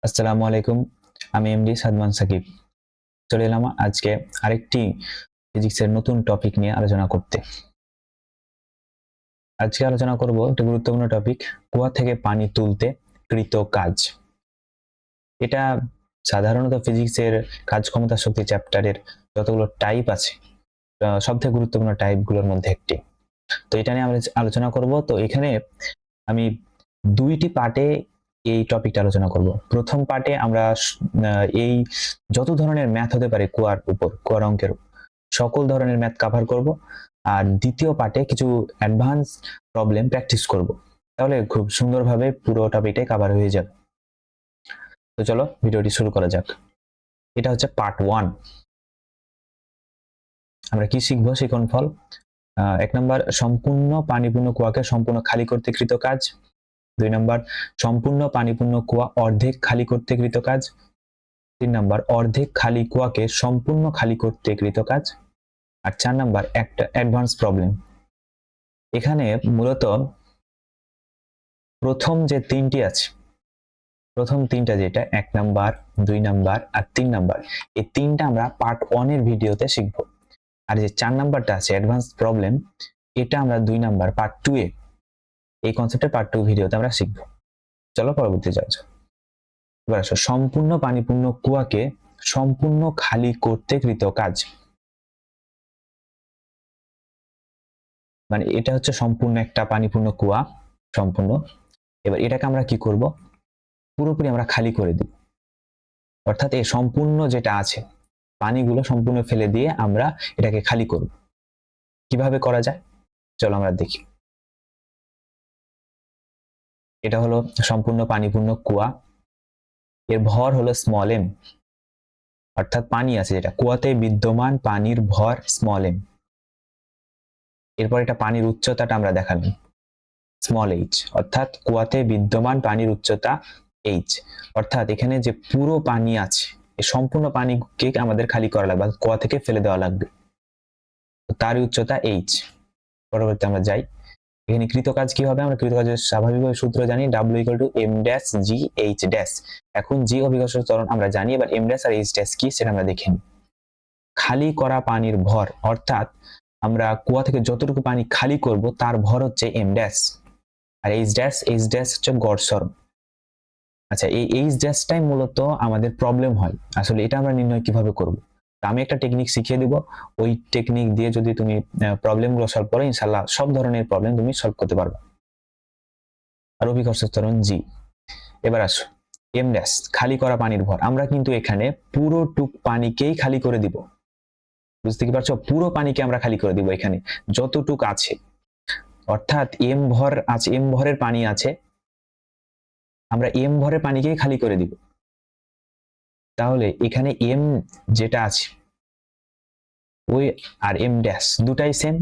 আসসালামু আলাইকুম। আমি এমডি সাদমান সাকিব। চলে এলাম আজকে আরেকটি ফিজিক্সের নতুন টপিক নিয়ে আলোচনা করতে। আজকে আলোচনা করব একটা গুরুত্বপূর্ণ টপিক, কুয়া থেকে পানি তুলতে কৃত কাজ। এটা সাধারণত ফিজিক্সের কাজ ক্ষমতা শক্তি চ্যাপ্টারের যতগুলো টাইপ আছে সবথেকে গুরুত্বপূর্ণ টাইপগুলোর মধ্যে একটি। তো এটা নিয়ে আমরা আলোচনা করব। তো এখানে আমি দুইটি পার্টে এই টপিকটা আলোচনা করব। প্রথম পার্টে আমরা এই যত ধরনের ম্যাথ হতে পারে কুয়ার অঙ্কের সকল ধরনের ম্যাথ কভার করব, আর দ্বিতীয় পার্টে কিছু অ্যাডভান্স প্রবলেম প্র্যাকটিস করব। তাহলে খুব সুন্দরভাবে পুরো টপিকটাই কভার হয়ে যাবে। তো চলো ভিডিওটি শুরু করা যাক। এটা হচ্ছে পার্ট 1। আমরা কি শিখবো শিখন ফল। 1 নম্বর, সম্পূর্ণ পানিপূর্ণ কুয়াকে সম্পূর্ণ খালি করতে কৃত কাজ। 2 নম্বর, সম্পূর্ণ পানিপূর্ণ কুয়া অর্ধেক খালি করতে কৃত কাজ। 3 নম্বর, অর্ধেক খালি কুয়াকে সম্পূর্ণ খালি করতে কৃত কাজ। আর 4 নম্বর, একটা অ্যাডভান্স প্রবলেম। এখানে মূলত প্রথম যে তিনটি আছে, প্রথম তিনটা যেটা 1 নাম্বার, 2 নাম্বার আর 3 নাম্বার, এই তিনটা আমরা পার্ট 1 এর ভিডিওতে শিখব। আর যে 4 নাম্বারটা আছে অ্যাডভান্স প্রবলেম, এটা আমরা 2 নাম্বার পার্ট 2 এ, এই কনসেপ্টের পার্ট 2 ভিডিওতে আমরা শিখব। চলো পরবর্তী যাওয়া যাক। এবার আসো, সম্পূর্ণ পানিপূর্ণ কুয়াকে সম্পূর্ণ খালি করতে কৃত কাজ। মানে এটা হচ্ছে সম্পূর্ণ একটা পানিপূর্ণ কুয়া, সম্পূর্ণ। এবার এটাকে আমরা কি করব, পুরোপুরি আমরা খালি করে দিব। অর্থাৎ এই সম্পূর্ণ যেটা আছে পানিগুলো সম্পূর্ণ ফেলে দিয়ে আমরা এটাকে খালি করব। কিভাবে করা যায় চলো আমরা দেখি। এটা হলো সম্পূর্ণ পানিপূর্ণ কুয়া, এর ভর হলো স্মল এম, অর্থাৎ পানি আছে যেটা কুয়াতে বিদ্যমান পানির ভর স্মল এম। এরপর এটা পানির উচ্চতাটা আমরা দেখালাম স্মল এইচ, অর্থাৎ কুয়াতে বিদ্যমান পানির উচ্চতা এইচ। অর্থাৎ এখানে যে পুরো পানি আছে এই সম্পূর্ণ পানিকে আমাদের খালি করা লাগবে, কুয়া থেকে ফেলে দেওয়া লাগবে, তার উচ্চতা এইচ। পরবর্তী আমরা যাই, এখানে কৃত কাজ কি হবে, আমরা কৃত কাজের স্বাভাবিকভাবে সূত্র জানি, W = m dash g h dash. এখন g অভিকর্ষজ ত্বরণ আমরা জানি, এবার m ড্যাশ আর h ড্যাশ কি সেটা আমরা দেখে নিই। খালি করা পানির ভর, অর্থাৎ আমরা কুয়া থেকে যতটুকু পানি খালি করব তার ভর হচ্ছে m ড্যাশ, আর h ড্যাশ হচ্ছে গড় সরণ। আচ্ছা, এই h ড্যাশটাই মূলত আমাদের প্রবলেম হয়। আসলে এটা আমরা নির্ণয় কিভাবে করব, আমি একটা টেকনিক শিখিয়ে দিব, ওই টেকনিক দিয়ে যদি তুমি প্রবলেমগুলো সলভ করো ইনশাআল্লাহ সব ধরনের প্রবলেম তুমি সলভ করতে পারবে। আর অভিকর্ষজ ত্বরণ জি। এবার আসো, এম ড্যাশ খালি করা পানির ভর, আমরা কিন্তু এখানে পুরো টুক পানিকেই খালি করে দিব। বুঝতে কি পারছো, পুরো পানিকে আমরা খালি করে দিব এখানে যতটুক আছে, অর্থাৎ এম ভর আছে, এম ভরের পানি আছে, আমরা এম ভরের পানিকেই খালি করে দিব। তাহলে এখানে এম যেটা আছে ওই আর এম ড্যাশ দুটাই সেম।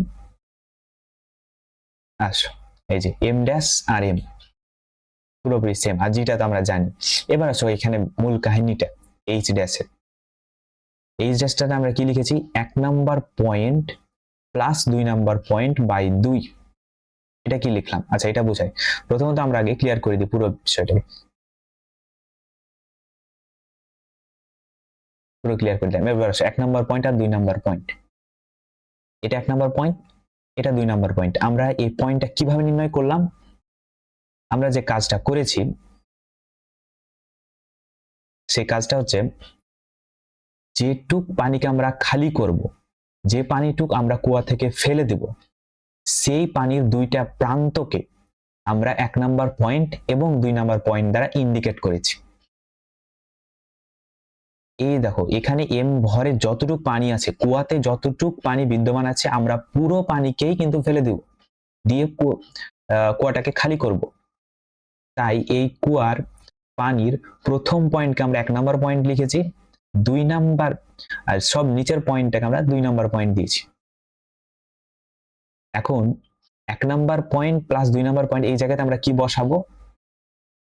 আসো, এই যে এম ড্যাশ আর এম পুরোপুরি সেম, আর যেটা তো আমরা জানি। এবার আসো এখানে মূল কাহিনীটা, এইচ ড্যাশের এইচ ড্যাশটাতে আমরা কি লিখেছি, 1 number point plus 2 number point by 2। এটা কি লিখলাম, আচ্ছা এটা বোঝাই। প্রথমত আমরা আগে ক্লিয়ার করে দিই পুরো বিষয়টাকে, পুরো ক্লিয়ার করে দিলাম। এবার আসো 1 নাম্বার পয়েন্ট আর 2 নাম্বার পয়েন্ট, এটা 1 নাম্বার পয়েন্ট, এটা 2 নাম্বার পয়েন্ট। আমরা এই পয়েন্টটা কিভাবে নির্ণয় করলাম, আমরা যে কাজটা করেছি সেই কাজটা হচ্ছে, যেটুক পানিকে আমরা খালি করব, যে পানিটুক আমরা কুয়া থেকে ফেলে দেব, সেই পানির দুইটা প্রান্তকে আমরা 1 নাম্বার পয়েন্ট এবং 2 নাম্বার পয়েন্ট দ্বারা ইন্ডিকেট করেছি। এই দেখো এখানে এম ভরে যতটুক পানি আছে, কুয়াতে যতটুক পানি বিদ্যমান আছে, আমরা পুরো পানিকেই কিন্তু ফেলে দেব, দিয়ে কুয়াটাকে খালি করব। তাই এই কুয়ার পানির প্রথম পয়েন্টকে আমরা 1 নাম্বার পয়েন্ট লিখেছি, 2 নাম্বার আর সব নিচের পয়েন্টটাকে আমরা 2 নাম্বার পয়েন্ট দিয়েছি। এখন 1 number point plus 2 number point, এই জায়গাতে আমরা কি বসাবো,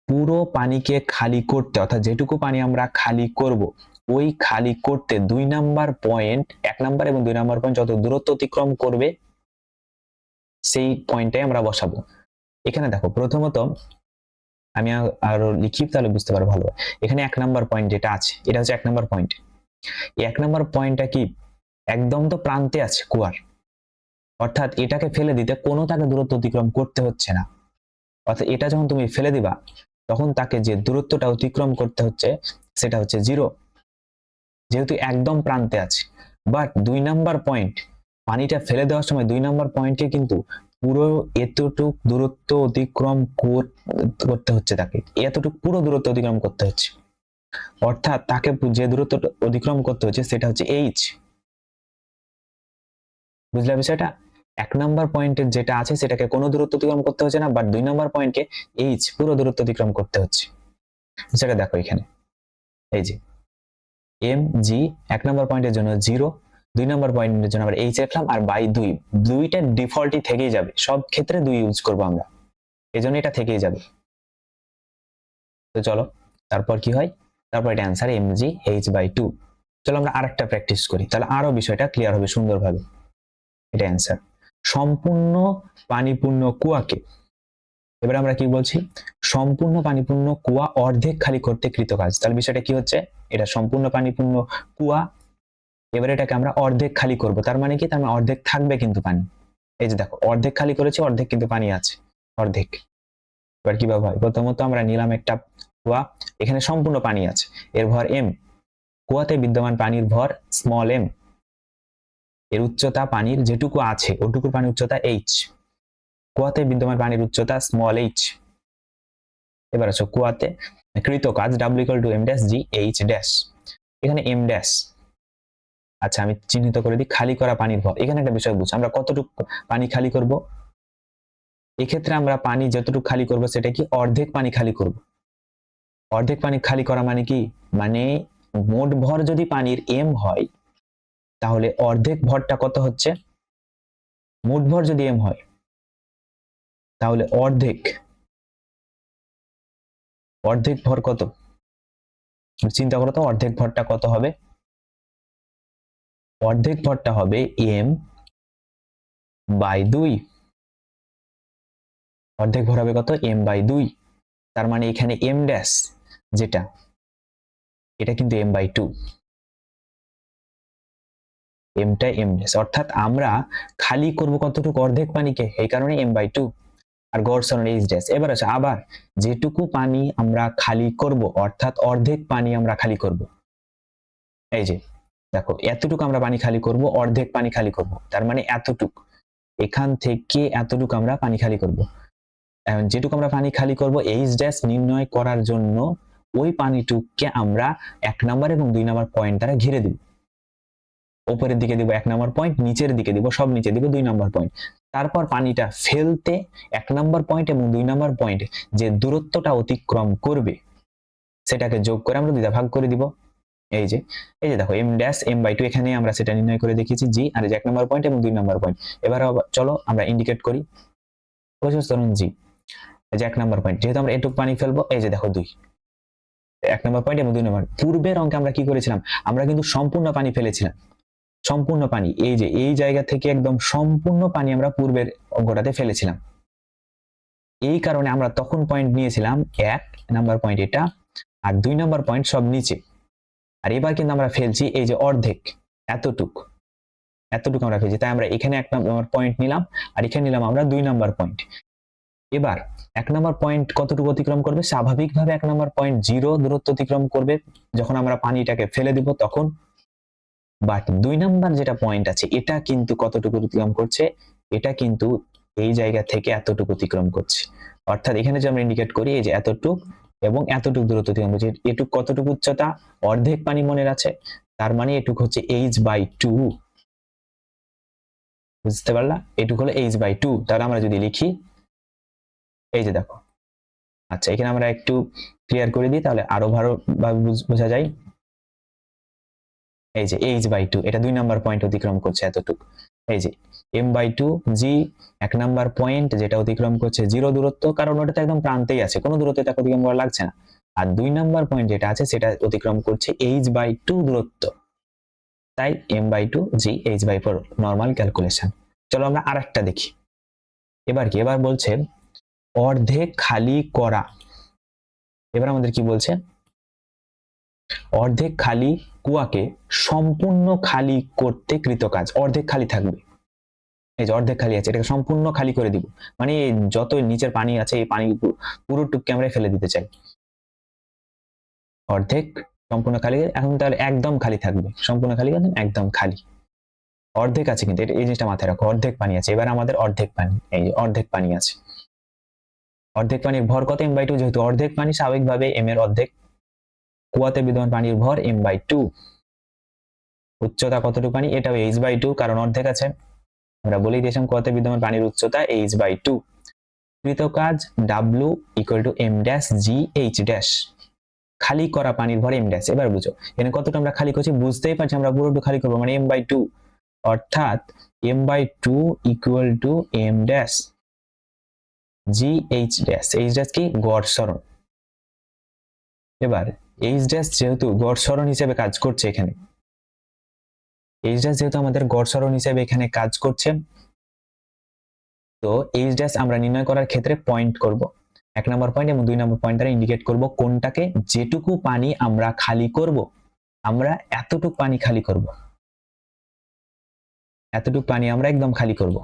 পুরো পানিকে খালি করতে, অর্থাৎ যেটুকু পানি আমরা খালি করব ওই খালি করতে 2 নাম্বার পয়েন্ট, 1 নাম্বার এবং 2 নাম্বার পয়েন্ট যত দূরত্ব অতিক্রম করবে সেই পয়েন্টটাই আমরা বসাবো। এখানে দেখো প্রথমত আমি আরো লিখি তাহলে বুঝতে পারবো ভালো। এখানে 1 নাম্বার পয়েন্ট যেটা আছে এটা হচ্ছে 1 নাম্বার পয়েন্ট। এই 1 নাম্বার পয়েন্টটা কি একদম তো প্রান্তে আছে কুয়ার, অর্থাৎ এটাকে ফেলে দিতে কোনো তাকে দূরত্ব অতিক্রম করতে হচ্ছে না। অর্থাৎ এটা যখন তুমি ফেলে দিবা তখন তাকে যে দূরত্বটা অতিক্রম করতে হচ্ছে সেটা হচ্ছে 0, যেহেতু একদম প্রান্তে আছে। বাট 2 নাম্বার পয়েন্ট পানিটা ফেলে দেওয়ার সময় 2 নাম্বার পয়েন্টকে কিন্তু পুরো এতটুক দূরত্ব অতিক্রম করতে হচ্ছে, তাকে এতটুক পুরো দূরত্ব অতিক্রম করতে হচ্ছে। অর্থাৎ তাকে যে দূরত্ব অতিক্রম করতে হচ্ছে সেটা হচ্ছে h। বুঝলে বিষয়টা? 1 নাম্বার পয়েন্টের যেটা আছে সেটাকে কোনো দূরত্ব অতিক্রম করতে হচ্ছে না, বাট 2 নাম্বার পয়েন্টকে h পুরো দূরত্ব অতিক্রম করতে হচ্ছে। সেটা দেখো এখানে এই যে mg 1 নাম্বার পয়েন্টের জন্য 0, 2 নাম্বার পয়েন্টের জন্য আমরা h রাখলাম, আর বাই 2, দুইটা ডিফল্টই থেকেই যাবে, সব ক্ষেত্রে 2 ইউজ করব আমরা, এজন্য এটা থেকেই যাবে। তো চলো তারপর কি হয়, তারপর এটা অ্যান্সার mg h/2। চলো আমরা আরেকটা প্র্যাকটিস করি, তাহলে আরো বিষয়টা ক্লিয়ার হবে সুন্দরভাবে। এটা অ্যান্সার সম্পূর্ণ পানিপূর্ণ কুয়াকে, এবার আমরা কি বলছি, সম্পূর্ণ পানিপূর্ণ কুয়া অর্ধেক খালি করতে কৃতকাজ। তাহলে বিষয়টা কি হচ্ছে, এটা সম্পূর্ণ পানিপূর্ণ কুয়া, এবার এটাকে আমরা অর্ধেক খালি করব। তার মানে কি, তার মানে অর্ধেক থাকবে কিন্তু পানি। এই যে দেখো অর্ধেক খালি করেছি, অর্ধেক কিন্তু পানি আছে, অর্ধেক। এবার কিভাবে হয়, প্রথমত আমরা নিলাম একটা কুয়া, এখানে সম্পূর্ণ পানি আছে, এর ভর m, কুয়াতে বিদ্যমান পানির ভর স্মল m, এর উচ্চতা পানির যেটুকু আছে ওটুকুর পানির উচ্চতা h, কুয়াতে বিদ্যমান পানির উচ্চতা স্মল h। এবার আছে কুয়াতে কৃত কাজ w = m dash g h dash, এখানে m ড্যাশ। আচ্ছা আমি চিহ্নিত করে দিই খালি করা পানির ভর। এখানে একটা বিষয় বুঝছি, আমরা কতটুকু পানি খালি করব, এক্ষেত্রে আমরা পানি যতটুকু খালি করব সেটা কি অর্ধেক পানি খালি করব। অর্ধেক পানি খালি করা মানে কি, মানে মোট ভর যদি পানির m হয় তাহলে অর্ধেক ভরটা কত হচ্ছে, মোট ভর যদি m হয় তাহলে অর্ধেক ভর কত, চিন্তা করো তো অর্ধেক ভরটা কত হবে, অর্ধেক ভরটা হবে m/2, অর্ধেক ভর হবে কত m/2। তার মানে এখানে m ড্যাশ যেটা এটা কিন্তু m/2, mটা m ড্যাশ, অর্থাৎ আমরা খালি করব কতটুকু অর্ধেক পানিকে, এই কারণে m/2 আর গড় সরণ h ড্যাশ। এবার আছে আবার যেটুকু পানি আমরা খালি করব, অর্থাৎ অর্ধেক পানি আমরা খালি করব, এই যে দেখো এতটুকু আমরা পানি খালি করব, অর্ধেক পানি খালি করব, তার মানে এতটুকু, এখান থেকে এতটুকু আমরা পানি খালি করব। এখন যেটুকু আমরা পানি খালি করব h ড্যাশ নির্ণয় করার জন্য ওই পানিটুকুকে আমরা 1 নাম্বার এবং 2 নাম্বার পয়েন্ট দ্বারা ঘিরে দিব। উপরের দিকে দিব 1 নাম্বার পয়েন্ট, নিচের দিকে দিব, সব নিচে দিব 2 নাম্বার পয়েন্ট। তারপর পানিটা ফেলতে 1 নাম্বার পয়েন্ট এবং 2 নাম্বার পয়েন্ট যে দূরত্বটা অতিক্রম করবে সেটাকে যোগ করে আমরা দুইটা ভাগ করে দিব। এই যে দেখো m ড্যাশ m/2, এখানে আমরা সেটা নির্ণয় করে দেখিয়েছি g, আর এই যে 1 নাম্বার পয়েন্ট এবং 2 নাম্বার পয়েন্ট। এবার চলো আমরা ইন্ডিকেট করি প্রস্থরণ g, এই যে 1 নাম্বার পয়েন্ট, যেহেতু আমরা এটুকু পানি ফেলবো, এই যে দেখো 2, 1 নাম্বার পয়েন্ট এবং 2 নাম্বার। পূর্বের অঙ্কে আমরা কি করেছিলাম, আমরা কিন্তু সম্পূর্ণ পানি ফেলেছিলাম, সম্পূর্ণ পানি, এই যে এই জায়গা থেকে একদম সম্পূর্ণ পানি আমরা পূর্বের অঙ্কটাতে ফেলেছিলাম। এই কারণে আমরা তখন পয়েন্ট নিয়েছিলাম 1 নাম্বার পয়েন্ট এটা, আর 2 নাম্বার পয়েন্ট সব নিচে। আর এবার কিন্তু আমরা ফেলছি এই যে অর্ধেক, এতটুকু আমরা ফেলছি, তাই আমরা এখানে 1 নাম্বার পয়েন্ট নিলাম, আর এখানে নিলাম আমরা 2 নাম্বার পয়েন্ট। এবার 1 নাম্বার পয়েন্ট কতটুকু অতিক্রম করবে, স্বাভাবিকভাবে 1 নাম্বার পয়েন্ট 0 দূরত্ব অতিক্রম করবে যখন আমরা পানিটাকে ফেলে দিব তখন। বাট 2 নাম্বার যেটা পয়েন্ট আছে এটা কিন্তু কতটুকু অতিক্রম করছে, এটা কিন্তু এই জায়গা থেকে এতটুকু অতিক্রম করছে। অর্থাৎ এখানে যে আমরা ইন্ডিকেট করি এই যে এতটুক এবং এতটুকু দূরত্ব অতিক্রম করছে, এটুক কতটুকু উচ্চতা, অর্ধেক পানি মনে আছে, তার মানে এটুক হচ্ছে h/2। বুঝতে পারলা, এটুক হলো h/2। তাহলে আমরা যদি লিখি এই যে দেখো, আচ্ছা এখানে আমরা একটু ক্লিয়ার করে দিই তাহলে আরো ভালোভাবে বোঝা যায়। এই যে h/2 এটা 2 নাম্বার পয়েন্ট অতিক্রম করছে এতটুকু, এই যে m/2 g 1 নাম্বার পয়েন্ট যেটা অতিক্রম করছে 0 দূরত্ব, কারণ ওটা তো একদম প্রান্তেই আছে, কোনো দূরত্ব এটা অতিক্রম করা লাগছে না। আর 2 নাম্বার পয়েন্ট যেটা আছে সেটা অতিক্রম করছে h/2 দূরত্ব, তাই m/2 g h/4 normal calculation. চলো আমরা আরেকটা দেখি। এবার কি, এবার বলছে অর্ধেক খালি করা এবার আমাদের কি বলছে, অর্ধেক খালি কুয়াকে সম্পূর্ণ খালি করতে কৃতকাজ। অর্ধেক খালি থাকবে, এই যে অর্ধেক খালি আছে, এটাকে সম্পূর্ণ খালি করে দিব, মানে যত নিচের পানি আছে এই পানি পুরোটুকু আমরা ফেলে দিতে চাই। অর্ধেক সম্পূর্ণ খালি, এখন তাহলে একদম খালি থাকবে, সম্পূর্ণ খালি একদম খালি। অর্ধেক আছে কিন্তু এই জিনিসটা মাথায় রাখো, অর্ধেক পানি আছে। এবার আমাদের অর্ধেক পানি, এই যে অর্ধেক পানি আছে। অর্ধেক পানির ভর কত, m/2, যেহেতু অর্ধেক পানি স্বাভাবিকভাবে m এর অর্ধেক। কুয়াতে বিদ্যমান পানির ভর m/2। উচ্চতা কতটুকু পানি, এটাও h/2, কারণ অর্ধেক আছে। আমরা বলেই দিয়েছিলাম কুয়াতে বিদ্যমান পানির উচ্চতা h/2। কৃতকাজ w = m'(g)h'। খালি করা পানির ভর m'। এবার বুঝো এখানে কতটা আমরা খালি করছি, বুঝতেই পারছি আমরা পুরোটা খালি করবো, মানে m/2, অর্থাৎ m/2 = m'(g)h'। কি, গড় সরণ। এবার h' যেহেতু গড় সরণ হিসেবে কাজ করছে এখানে, h' যেহেতু আমাদের গড় সরণ হিসেবে এখানে কাজ করছে, তো h' আমরা নির্ণয় করার ক্ষেত্রে পয়েন্ট করব, 1 নম্বর পয়েন্ট এবং 2 নম্বর পয়েন্ট দ্বারা ইন্ডিকেট করব কোনটাকে। যেটুকু পানি আমরা খালি করব, আমরা এতটুকু পানি খালি করব, এতটুকু পানি আমরা একদম খালি করব।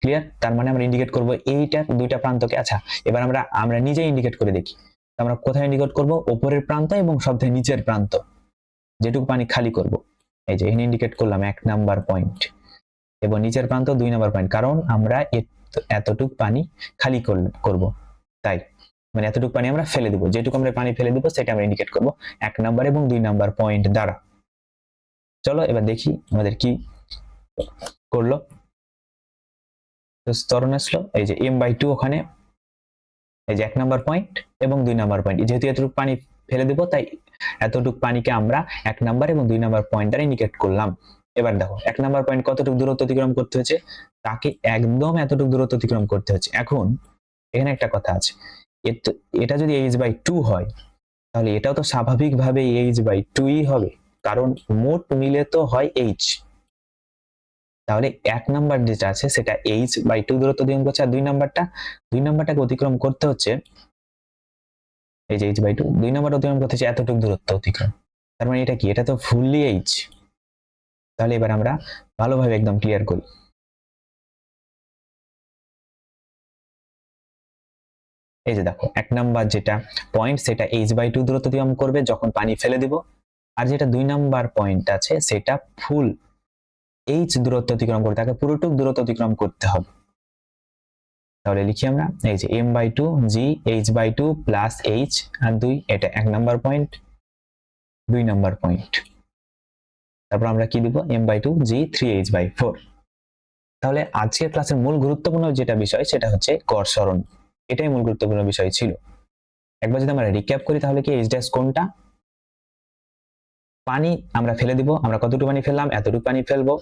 ক্লিয়ার? তার মানে আমরা ইন্ডিকেট করব এইটার দুইটা প্রান্তকে। আচ্ছা, এবার আমরা নিজে ইন্ডিকেট করে দেখি। আমরা কোথায় ইন্ডিকেট করব, উপরের প্রান্ত এবং সবচেয়ে নিচের প্রান্ত, যেটুকু পানি খালি করব। এই যে এখানে ইন্ডিকেট করলাম 1 নাম্বার পয়েন্ট, এবং নিচের প্রান্ত 2 নাম্বার পয়েন্ট, কারণ আমরা এতটুকু পানি খালি করব, তাই মানে এতটুকু পানি আমরা ফেলে দেবো, যেটুকু আমরা পানি ফেলে দেবো সেটা আমরা ইন্ডিকেট করব 1 নাম্বার এবং 2 নাম্বার পয়েন্ট দ্বারা। চলো এবার দেখি আমাদের কি করলো। তো ত্বরণ আসলো, এই যে m/2 ওখানে, এই যে 1 নাম্বার পয়েন্ট এবং 2 নাম্বার পয়েন্ট, যেহেতু এতটুকু পানি ফেলে দেবো তাই এতটুকু পানিকে আমরা 1 নাম্বার এবং 2 নাম্বার পয়েন্ট দ্বারা ইন্ডিকেট করলাম। এবার দেখো 1 নাম্বার পয়েন্ট কতটুকু দূরত্ব অতিক্রম করতে হচ্ছে, তাকে একদম এতটুকু দূরত্ব অতিক্রম করতে হচ্ছে। এখন এখানে একটা কথা আছে, এটা যদি h/2 হয় তাহলে এটাও তো স্বাভাবিকভাবে h/2ই হবে, কারণ মোট মিলে তো হয় h। তাহলে 1 নাম্বার যেটা আছে সেটা h/2 দূরত্ব অতিক্রম করছে, আর 2 নাম্বারটাকে অতিক্রম করতে হচ্ছে, এই যে h/2, 2 নাম্বার অতিক্রম করতে হচ্ছে এতটুকু দূরত্ব অতিক্রম। তার মানে এটা কি, এটা তো ফুললি h। তাহলে এবার আমরা ভালোভাবে একদম ক্লিয়ার করি। এই যে দেখো 1 নাম্বার যেটা পয়েন্ট সেটা h/2 দূরত্ব অতিক্রম করবে যখন পানি ফেলে দিব, আর যেটা 2 নাম্বার পয়েন্ট আছে সেটা ফুল h দূরত্ব অতিক্রম করতে, তাকে পুরোটুকু দূরত্ব অতিক্রম করতে হবে। তাহলে লিখি আমরা, এই যে m/2 g h/2 plus h আর 2, এটা 1 নাম্বার পয়েন্ট, 2 নাম্বার পয়েন্ট। তারপর আমরা কি দিব, m/2 g 3h/4। তাহলে আজকের ক্লাসের মূল গুরুত্বপূর্ণ যেটা বিষয় সেটা হচ্ছে গড় সরণ, এটাই মূল গুরুত্বপূর্ণ বিষয় ছিল। একবার যদি আমরা রিক্যাপ করি তাহলে কি, h' কোনটা, পানি আমরা ফেলে দিব, আমরা কতটুকু পানি ফেললাম, এতটুকু পানি ফেলবো।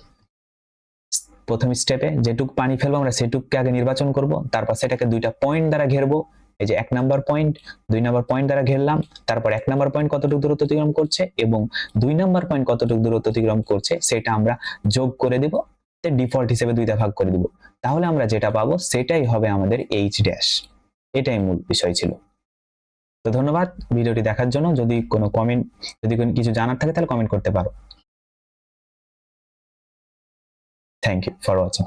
প্রথম স্টেপে যেটুকু পানি ফেলবো আমরা সেটুকুকে আগে নির্বাচন করব, তারপর সেটাকে 2টা পয়েন্ট দ্বারা ঘেরবো, এই যে 1 নাম্বার পয়েন্ট, 2 নাম্বার পয়েন্ট দ্বারা ঘেরলাম। তারপর 1 নাম্বার পয়েন্ট কতটুকু দূরত্ব অতিক্রম করছে এবং 2 নাম্বার পয়েন্ট কতটুকু দূরত্ব অতিক্রম করছে সেটা আমরা যোগ করে দিব, ডিফল্ট হিসেবে 2টা ভাগ করে দিব। তাহলে আমরা যেটা পাবো সেটাই হবে আমাদের h'। এটাই মূল বিষয় ছিল। তো ধন্যবাদ ভিডিওটি দেখার জন্য। যদি কোনো কিছু জানার থাকে তাহলে কমেন্ট করতে পারো। Thank you for watching.